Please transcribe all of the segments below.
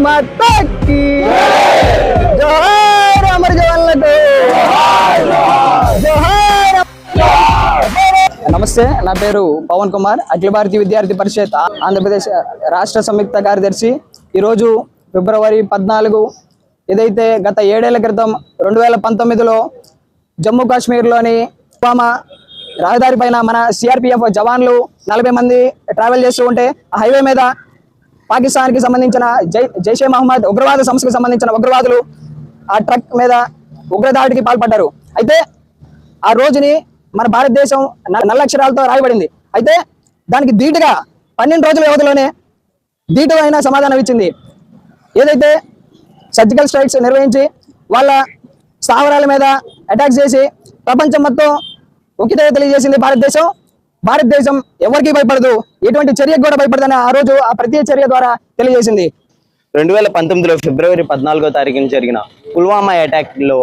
माता की जोहार अमर जवान जोहार। నమస్తే, నా పేరు పవన్ కుమార్, అఖిల భారతీయ విద్యార్థి పరిషత్ ఆంధ్రప్రదేశ్ రాష్ట్ర సంయుక్త కార్యదర్శి. ఈరోజు ఫిబ్రవరి 14 ఏదైతే గత 7 ఏళ్ల క్రితం 2019లో జమ్మూ కాశ్మీర్లోని పుల్వామా రహదారి పైన మన సిఆర్పిఎఫ్ జవాన్లు 40 మంది ట్రావెల్ చేస్తూ ఉంటే ఆ హైవే మీద పాకిస్తాన్కి సంబంధించిన జైషే మహమ్మద్ ఉగ్రవాద సంస్థకు సంబంధించిన ఉగ్రవాదులు ఆ ట్రక్ మీద ఉగ్రదాడికి పాల్పడ్డారు. అయితే ఆ రోజుని మన భారతదేశం నల్లక్షరాలతో రాయబడింది. అయితే దానికి ధీటుగా 12 రోజుల వ్యవధిలోనే ధీటుగా సమాధానం ఇచ్చింది. ఏదైతే సర్జికల్ స్ట్రైక్స్ నిర్వహించి వాళ్ళ స్థావరాల మీద అటాక్ చేసి ప్రపంచం మొత్తం ఒక్కటే తెలియజేసింది భారతదేశం ఎవరికి భయపడదు, ఎటువంటి చర్యకు కూడా భయపడదని ఆ రోజు ఆ ప్రతి చర్య ద్వారా తెలియజేసింది. 2019లో ఫిబ్రవరి 14వ తారీఖున జరిగిన పుల్వామా అటాక్ లో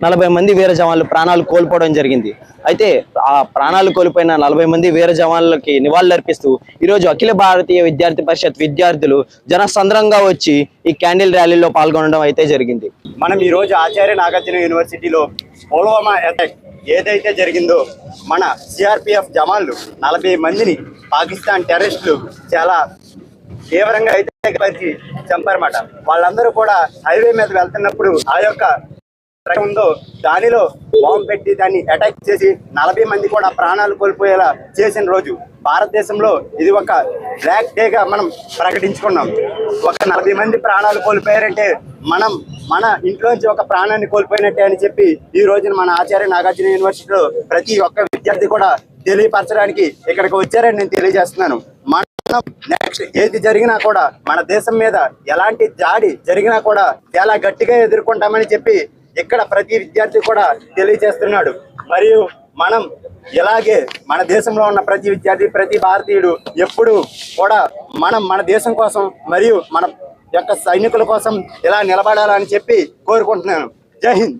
40 మంది వీర జవాన్లు ప్రాణాలు కోల్పోవడం జరిగింది. అయితే ఆ ప్రాణాలు కోల్పోయిన 40 మంది వీర జవాన్లకి నివాళులర్పిస్తూ ఈరోజు అఖిల భారతీయ విద్యార్థి పరిషత్ విద్యార్థులు జనసంద్రంగా వచ్చి ఈ క్యాండిల్ ర్యాలీలో పాల్గొనడం అయితే జరిగింది. మనం ఈరోజు ఆచార్య నాగార్జున యూనివర్సిటీలో పుల్వామా అటాక్ ఏదైతే జరిగిందో మన సిఆర్పిఎఫ్ జవాన్లు 40 మందిని పాకిస్తాన్ టెర్రరిస్టులు చాలా తీవ్రంగా అయితే పరిచి చంపారన్నమాట. వాళ్ళందరూ కూడా హైవే మీద వెళ్తున్నప్పుడు ఆ యొక్క ఉందో దానిలో బాంబు పెట్టి దాన్ని అటాక్ చేసి 40 మంది కూడా ప్రాణాలు కోల్పోయేలా చేసిన రోజు భారతదేశంలో ఇది ఒక బ్లాక్ డేగా మనం ప్రకటించుకున్నాం. ఒక 40 మంది ప్రాణాలు కోల్పోయారంటే మనం మన ఇంట్లోంచి ఒక ప్రాణాన్ని కోల్పోయినట్టే అని చెప్పి ఈ రోజున మన ఆచార్య నాగార్జున యూనివర్సిటీలో ప్రతి ఒక్క విద్యార్థి కూడా తెలియపరచడానికి ఇక్కడికి వచ్చారని నేను తెలియజేస్తున్నాను. మనం నెక్స్ట్ ఏది జరిగినా కూడా మన దేశం మీద ఎలాంటి దాడి జరిగినా కూడా చాలా గట్టిగా ఎదుర్కొంటామని చెప్పి ఇక్కడ ప్రతి విద్యార్థి కూడా తెలియజేస్తున్నాడు. మరియు మనం ఇలాగే మన దేశంలో ఉన్న ప్రతి విద్యార్థి ప్రతి భారతీయుడు ఎప్పుడు కూడా మన దేశం కోసం మరియు మన యొక్క సైనికుల కోసం ఇలా నిలబడాలని చెప్పి కోరుకుంటున్నాను. జై హింద్.